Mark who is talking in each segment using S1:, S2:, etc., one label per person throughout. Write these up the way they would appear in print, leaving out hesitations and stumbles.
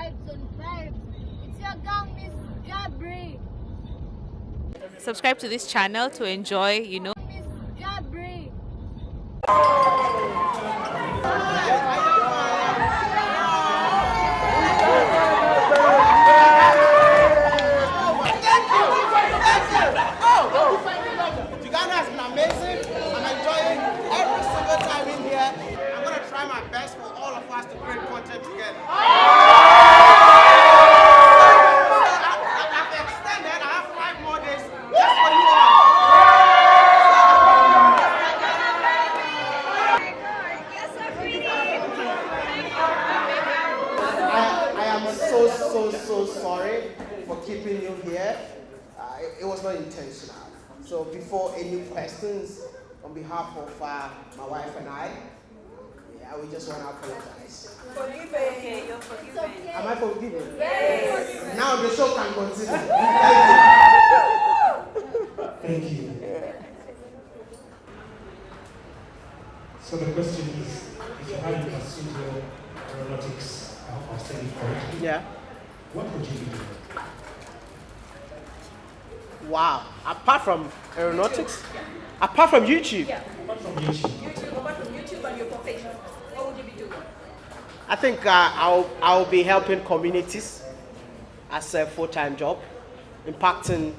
S1: Vibes on vibes. It's your girl, Miss Gabri.
S2: Subscribe to this channel to enjoy,
S1: Miss Gabri.
S3: Uganda has been amazing. I'm enjoying every single time in here. I'm going to try my best for all of us to create content together. I've extended. I have 5 more days just for you all. I am so sorry for keeping you here. It was not intentional. So before any questions, on behalf of my wife and I we just want to apologize.
S4: Okay, you're forgiven.
S3: Am I forgiven?
S4: Yes.
S3: Now the show can continue.
S5: Thank you. So the question is, if you hadn't pursued your aeronautics or studied correctly, what would you be doing?
S3: Wow. Apart from aeronautics? Apart from YouTube?
S5: Apart from YouTube.
S4: Apart from YouTube and your profession, what would you be doing?
S3: I think I'll be helping communities as a full-time job, impacting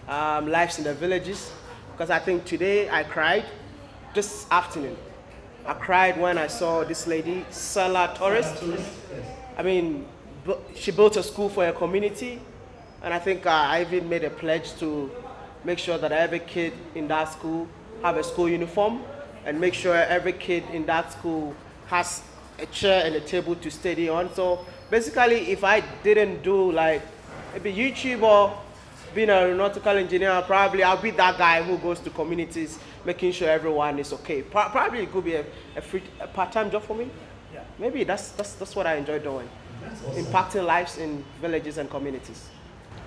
S3: lives in the villages. Because I think today I cried, this afternoon. I cried when I saw this lady, Sala Torres. I mean, she built a school for her community. And I think I even made a pledge to make sure that every kid in that school have a school uniform and make sure every kid in that school has a chair and a table to study on. So basically, if I didn't do like maybe YouTube or being an aeronautical engineer, probably I'll be that guy who goes to communities making sure everyone is okay. Probably it could be a part-time job for me.
S5: Yeah.
S3: Maybe that's what I enjoy doing.
S5: That's awesome.
S3: Impacting lives in villages and communities.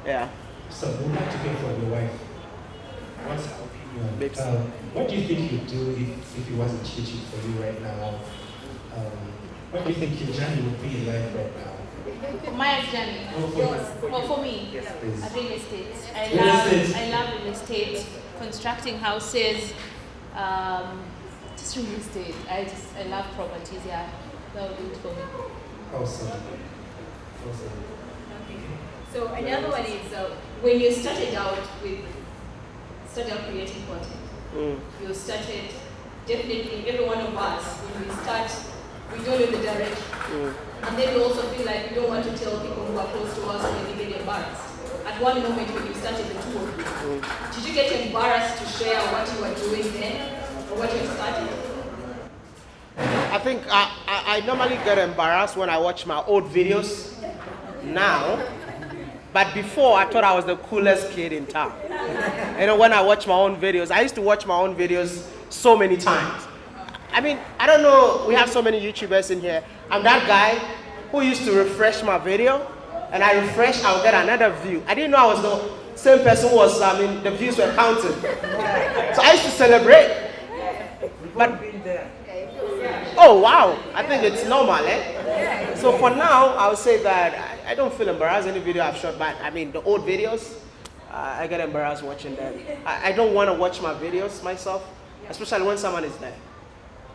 S3: Yeah.
S5: So we'd like to hear from your wife. What's her opinion?
S3: Babes.
S5: What do you think you'd do if it wasn't YouTube for you right now? What do you think your journey would be in life right now?
S2: My journey. For me,
S5: Yes, please.
S2: real estate. I love real estate, constructing houses, just real estate. I love properties. Yeah, that would do it for me.
S5: Awesome.
S4: So another one is when you started out creating content, you started, definitely every one of us, when we start, we don't know the direction. And then we also feel like we don't want to tell people who are close to us or maybe get embarrassed. At one moment when you started the tour, did you get embarrassed to share what you were doing then or what you had started?
S3: I think I normally get embarrassed when I watch my old videos now. But before, I thought I was the coolest kid in town. When I watch my own videos, I used to watch my own videos so many times. I mean, I don't know, we have so many YouTubers in here. I'm that guy who used to refresh my video, and I refresh, I'll get another view. I didn't know I was the same person who was, the views were counted. So I used to celebrate. But, oh wow, I think it's normal, So for now, I would say that I don't feel embarrassed any video I've shot, but I mean the old videos, I get embarrassed watching them. I don't want to watch my videos myself, especially when someone is there.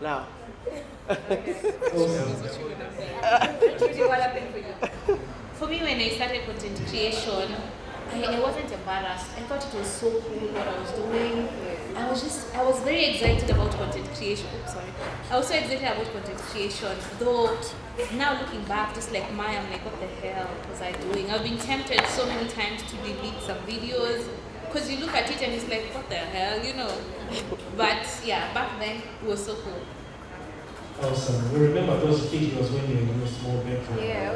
S3: Now.
S4: Trudy, what happened for you?
S2: For me, when I started content creation, I wasn't embarrassed. I thought it was so cool what I was doing. I was very excited about content creation. I was so excited about content creation. Though now looking back, just like Maya, I'm like, what the hell was I doing? I've been tempted so many times to delete some videos because you look at it and it's like, what the hell, But yeah, back then it was so cool.
S5: Awesome. We remember those videos when you were in your small bedroom.
S4: Yeah,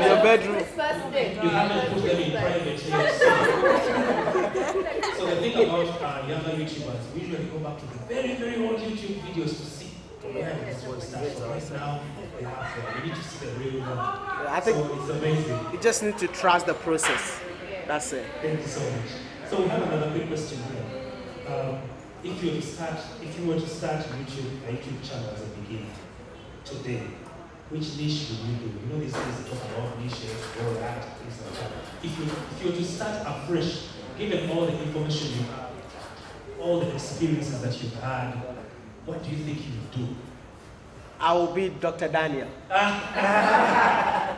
S3: Your bedroom.
S5: You haven't put them in private yet. So the thing about younger YouTubers, we usually go back to the very, very old YouTube videos to see where this was started. So right now, they have you need to see the real one.
S3: I think
S5: so it's amazing.
S3: You just need to trust the process. That's it.
S5: Thank you so much. So we have another quick question here. If you were to start YouTube, a YouTube channel as a beginning today, which niche would you do? You know, these days talk about niches, all that, things like that. If you were to start afresh, given all the information you have, all the experiences that you've had, what do you think you would do?
S3: I will be Dr. Daniel.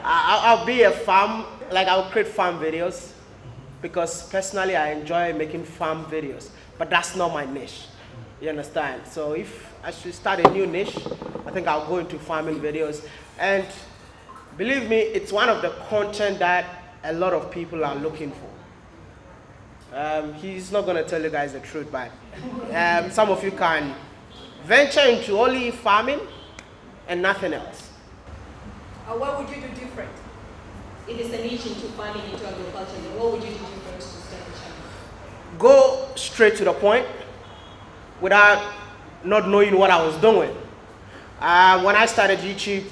S3: I'll be a farm, like I'll create farm videos, because personally I enjoy making farm videos, but that's not my niche. You understand? So if I should start a new niche, I think I'll go into farming videos. And believe me, it's one of the content that a lot of people are looking for. He's not going to tell you guys the truth, but some of you can venture into only farming and nothing else.
S4: What would you do different? If it's a niche into farming, into agriculture, then what would you do different to start the channel?
S3: Go straight to the point without not knowing what I was doing. When I started YouTube,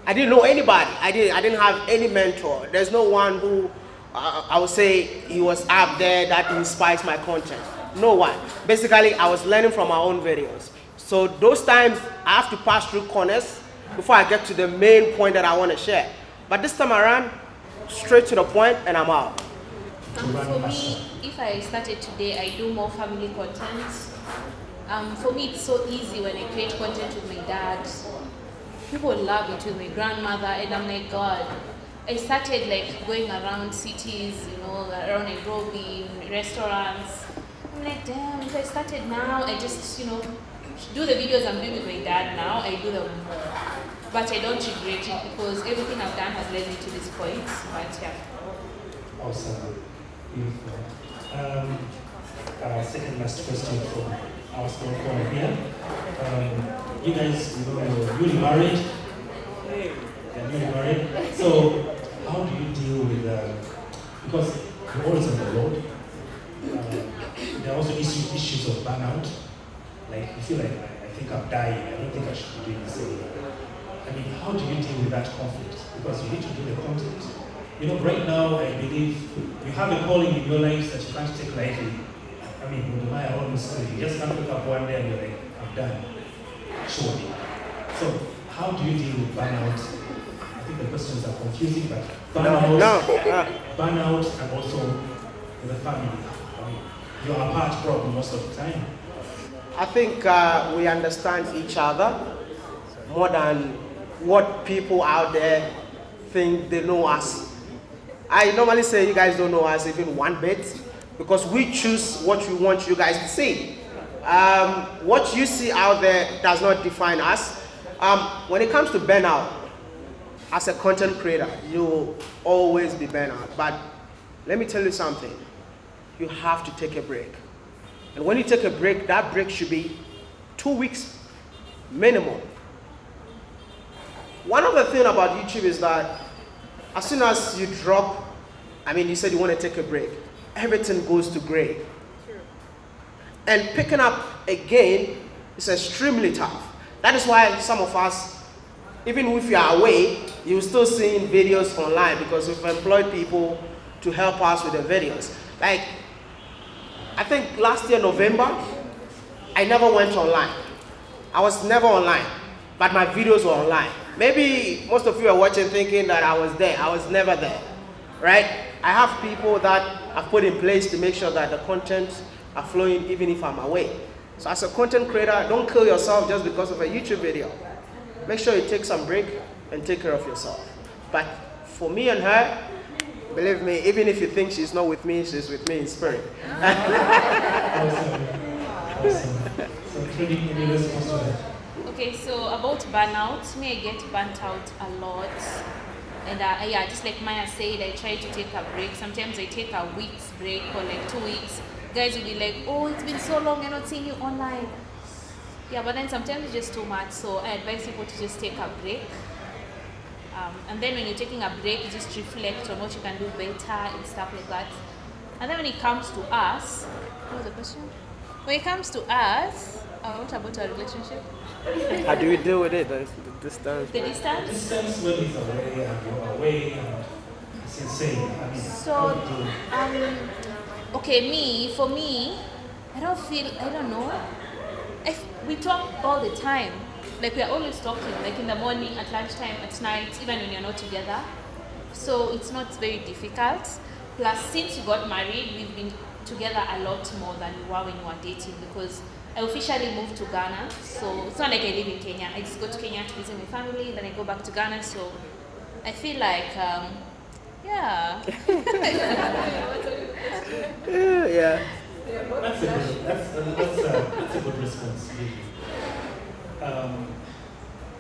S3: I didn't know anybody. I didn't have any mentor. There's no one who I would say he was up there that inspires my content. No one. Basically, I was learning from my own videos. So those times I have to pass through corners before I get to the main point that I want to share. But this time around, straight to the point and I'm out.
S2: For me, if I started today, I do more family content. For me, it's so easy when I create content with my dad. People love it, with my grandmother, and I'm like, God. I started like going around cities, you know, around Nairobi, restaurants. I'm like, damn, if I started now, I just, you know, do the videos I'm doing with my dad now, I do them more. But I don't regret it because everything I've done has led me to this point. But yeah.
S5: Awesome. Beautiful. Second last question from our small corner here. You guys, you're newly married. You're newly married. So, how do you deal with, because you're always on the road, there are also issues of burnout. Like, you feel like, I think I'm dying, I don't think I should be doing this anymore. I mean, how do you deal with that conflict? Because you need to do the content. You know, right now, I believe you have a calling in your life that you can't take lightly. I mean, with my own story, you just can't wake up one day and you're like, I'm done. Surely. So, how do you deal with burnout? I think the questions are confusing, but burnout and also with the family. I mean, you're apart probably most of the time.
S3: I think we understand each other more than what people out there think they know us. I normally say you guys don't know us even one bit because we choose what we want you guys to see. What you see out there does not define us. When it comes to burnout, as a content creator, you'll always be burnout. But let me tell you something. You have to take a break. And when you take a break, that break should be 2 weeks minimum. One of the things about YouTube is that as soon as you drop, I mean, you said you want to take a break, everything goes to gray. And picking up again is extremely tough. That is why some of us, even if you are away, you're still seeing videos online because we've employed people to help us with the videos. Like, I think last year, November, I never went online. I was never online, but my videos were online. Maybe most of you are watching thinking that I was there. I was never there, right? I have people that I've put in place to make sure that the content are flowing even if I'm away. So as a content creator, don't kill yourself just because of a YouTube video. Make sure you take some break and take care of yourself. But for me and her, believe me, even if you think she's not with me, she's with me in spirit.
S5: Awesome. So, Trudy, any response to that?
S2: Okay, so about burnout, me I get burnt out a lot. And yeah, just like Maya said, I try to take a break. Sometimes I take a week's break or like 2 weeks. Guys will be like, oh, it's been so long, I'm not seeing you online. Yeah, but then sometimes it's just too much. So I advise people to just take a break. And then when you're taking a break, you just reflect on what you can do better and stuff like that. And then when it comes to us, what was the question? When it comes to us, what about our relationship?
S3: How do we deal with it, the distance?
S2: The distance?
S5: Distance when he's away and you're away and it's insane. I mean,
S2: So, okay, for me, I don't know. We talk all the time. like we are always talking, like in the morning, at lunchtime, at night, even when you're not together. So it's not very difficult. Plus, since you got married, we've been together a lot more than we were when we were dating, because I officially moved to Ghana. So it's not like I live in Kenya. I just go to Kenya to visit my family, then I go back to Ghana. So I feel like, yeah.
S3: Yeah.
S5: That's a good response. Really.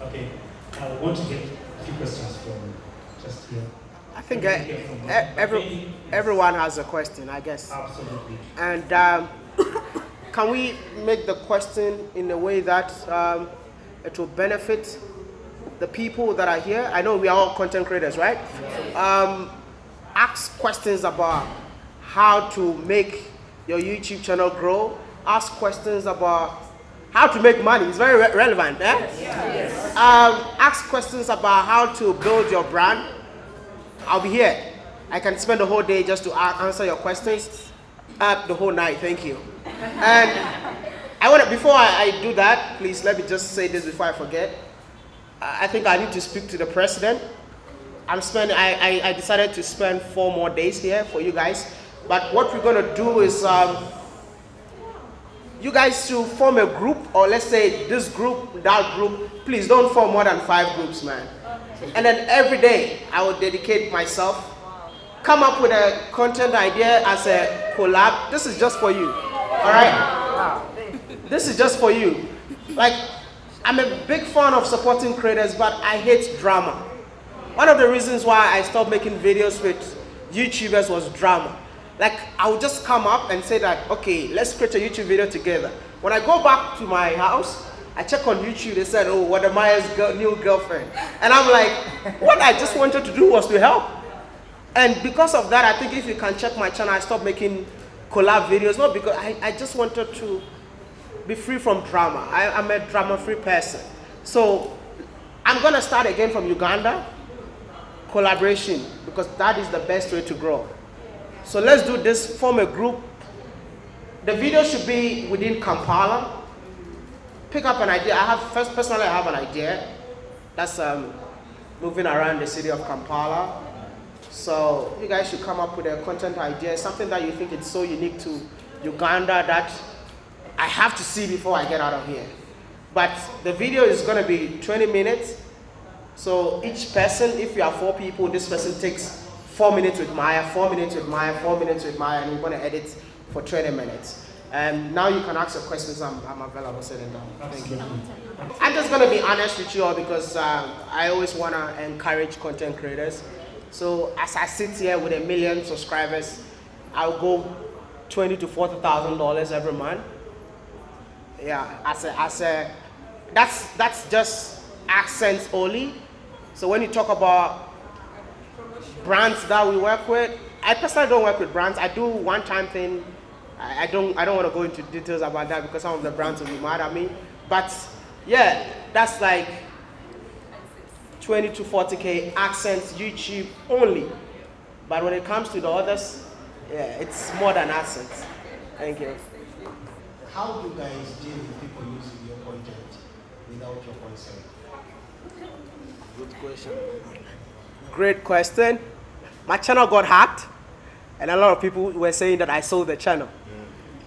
S5: Okay, I want to get a few questions from just here.
S3: I think everyone has a question, I guess.
S5: Absolutely.
S3: And can we make the question in a way that it will benefit the people that are here? I know we are all content creators, right? Ask questions about how to make your YouTube channel grow. Ask questions about how to make money. It's very relevant. Eh? Yes. Ask questions about how to build your brand. I'll be here. I can spend the whole day just to answer your questions. The whole night, thank you. And before I do that, please let me just say this before I forget. I think I need to speak to the president. I decided to spend 4 more days here for you guys. But what we're gonna do is, you guys should form a group, or let's say this group, that group. Please don't form more than 5 groups, man. And then every day I will dedicate myself, come up with a content idea as a collab. This is just for you, all right? This is just for you. Like, I'm a big fan of supporting creators, but I hate drama. One of the reasons why I stopped making videos with YouTubers was drama. Like, I would just come up and say that, okay, let's create a YouTube video together. When I go back to my house, I check on YouTube, they said, oh, Wadamaya's new girlfriend. And I'm like, what I just wanted to do was to help. And because of that, I think if you can check my channel, I stopped making collab videos, not because I just wanted to be free from drama. I'm a drama-free person. So I'm gonna start again from Uganda, collaboration, because that is the best way to grow. So let's do this, form a group. The video should be within Kampala. Pick up an idea. Personally, I have an idea. That's moving around the city of Kampala. So you guys should come up with a content idea, something that you think is so unique to Uganda that I have to see before I get out of here. But the video is gonna be 20 minutes. So each person, if you are 4 people, this person takes 4 minutes with Maya, 4 minutes with Maya, 4 minutes with Maya, and we're gonna edit for 20 minutes. And now you can ask your questions. I'm available sitting down. Thank you. I'm just gonna be honest with you all because I always wanna encourage content creators. So as I sit here with 1 million subscribers, I'll go $20,000 to $40,000 every month. Yeah, that's just accents only. So when you talk about brands that we work with, I personally don't work with brands. I do one-time thing. I don't want to go into details about that because some of the brands will be mad at me. But yeah, that's like 20 to 40K accents, YouTube only. But when it comes to the others, yeah, it's more than accents. Thank you.
S6: How do you guys deal with people using your content without your consent?
S3: Good question. Great question. My channel got hacked, and a lot of people were saying that I sold the channel,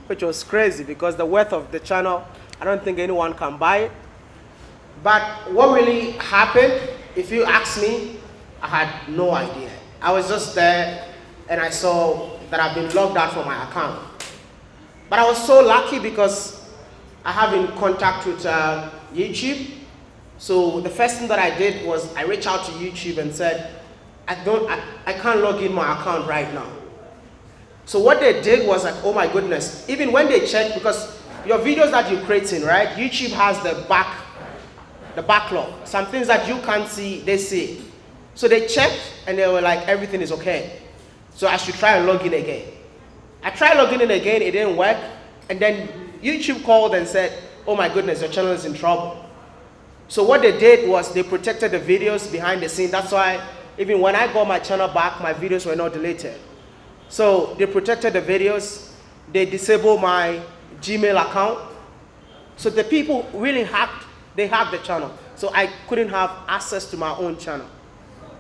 S3: which was crazy because the worth of the channel, I don't think anyone can buy it. But what really happened, if you ask me, I had no idea. I was just there, and I saw that I've been logged out from my account. But I was so lucky because I have in contact with YouTube. So the first thing that I did was I reached out to YouTube and said, I can't log in my account right now. So what they did was like, oh my goodness, even when they checked, because your videos that you're creating, right, YouTube has the backlog. Some things that you can't see, they see. So they checked and they were like, everything is okay. So I should try and log in again. I tried logging in again, it didn't work. And then YouTube called and said, oh my goodness, your channel is in trouble. So what they did was they protected the videos behind the scene. That's why even when I got my channel back, my videos were not deleted. So they protected the videos. They disabled my Gmail account. So the people really hacked they hacked the channel. So I couldn't have access to my own channel.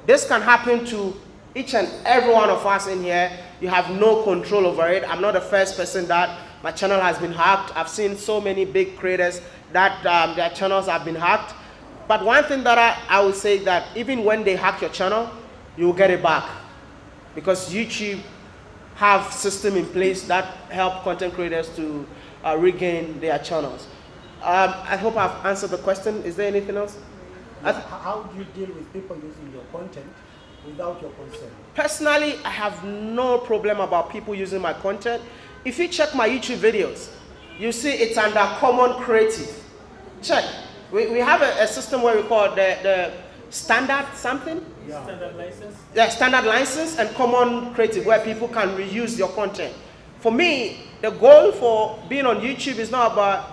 S3: This can happen to each and every one of us in here. You have no control over it. I'm not the first person that my channel has been hacked. I've seen so many big creators that their channels have been hacked. But one thing that I would say that even when they hack your channel, you will get it back. Because YouTube have system in place that help content creators to regain their channels. I hope I've answered the question. Is there anything else?
S6: How do you deal with people using your content without your consent?
S3: Personally, I have no problem about people using my content. If you check my YouTube videos, you see it's under common creative. Check. We have a system where we call the standard something.
S6: Yeah.
S5: Standard license?
S3: Yeah, standard license and common creative where people can reuse your content. For me, the goal for being on YouTube is not about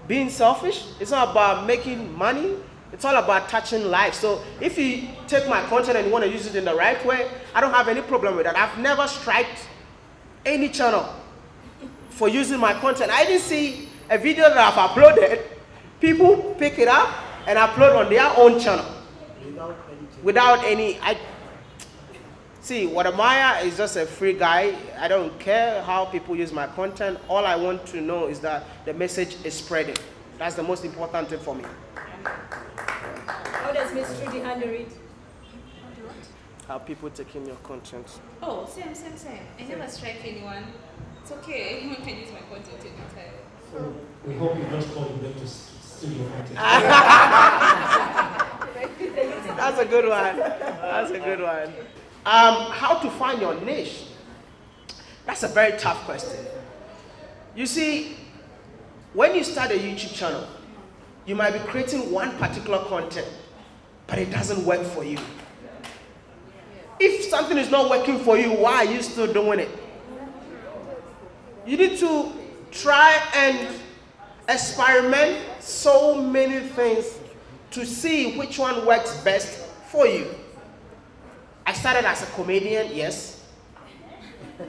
S3: being selfish. It's not about making money. It's all about touching lives. So if you take my content and you want to use it in the right way, I don't have any problem with that. I've never striked any channel for using my content. I didn't see a video that I've uploaded, people pick it up and upload on their own channel. Without any, see, Wadamaya is just a free guy. I don't care how people use my content. All I want to know is that the message is spreading. That's the most important thing for me.
S4: How does Miss Trudy handle it?
S3: How people taking your content.
S2: Oh, same. I never strike anyone. It's okay. Anyone can use my content anytime.
S5: So we hope you're not calling them to steal your content.
S3: That's a good one. That's a good one. How to find your niche? That's a very tough question. You see, when you start a YouTube channel, you might be creating one particular content, but it doesn't work for you. If something is not working for you, why are you still doing it? You need to try and experiment so many things to see which one works best for you. I started as a comedian, yes.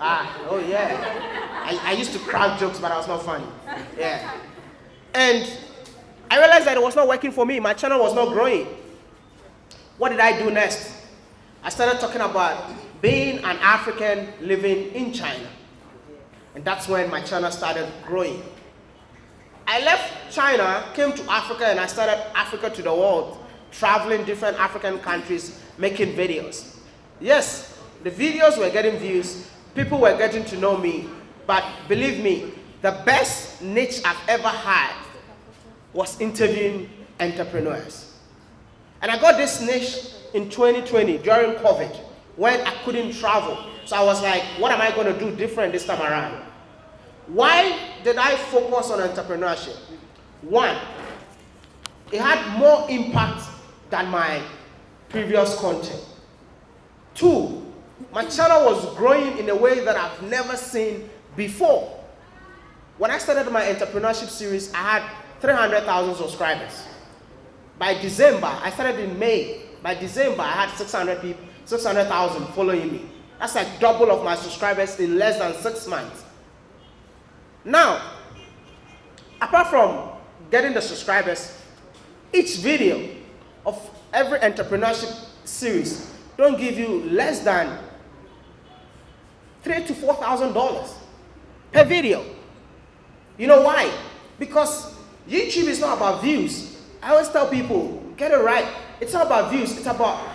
S3: Oh yeah. I used to crack jokes, but I was not funny. Yeah. And I realized that it was not working for me. My channel was not growing. What did I do next? I started talking about being an African living in China. And that's when my channel started growing. I left China, came to Africa, and I started Africa to the world, traveling different African countries, making videos. Yes, the videos were getting views, people were getting to know me, but believe me, the best niche I've ever had was interviewing entrepreneurs. And I got this niche in 2020 during COVID when I couldn't travel. So I was like, what am I going to do different this time around? Why did I focus on entrepreneurship? One, it had more impact than my previous content. Two, my channel was growing in a way that I've never seen before. When I started my entrepreneurship series, I had 300,000 subscribers. By December, I started in May. By December, I had 600,000 following me. That's like double of my subscribers in less than 6 months. Now, apart from getting the subscribers, each video of every entrepreneurship series don't give you less than $3,000 to $4,000 per video. You know why? Because YouTube is not about views. I always tell people, get it right. It's not about views. It's about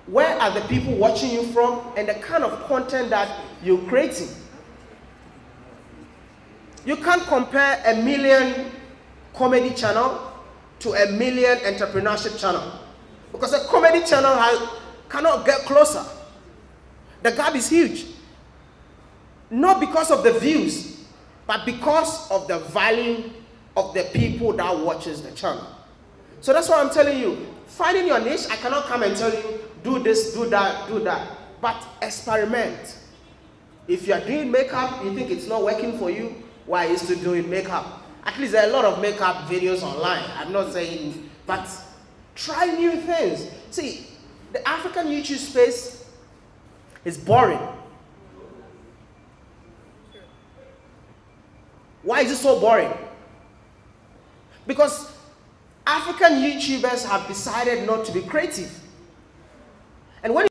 S3: where are the people watching you from and the kind of content that you're creating. You can't compare a million comedy channel to a million entrepreneurship channel. Because a comedy channel cannot get closer. The gap is huge. Not because of the views, but because of the value of the people that watches the channel. So that's why I'm telling you, finding your niche, I cannot come and tell you, do this, do that, do that. But experiment. If you're doing makeup, you think it's not working for you, why are you still doing makeup? At least there are a lot of makeup videos online. I'm not saying, but try new things. See, the African YouTube space is boring. Why is it so boring? Because African YouTubers have decided not to be creative. And when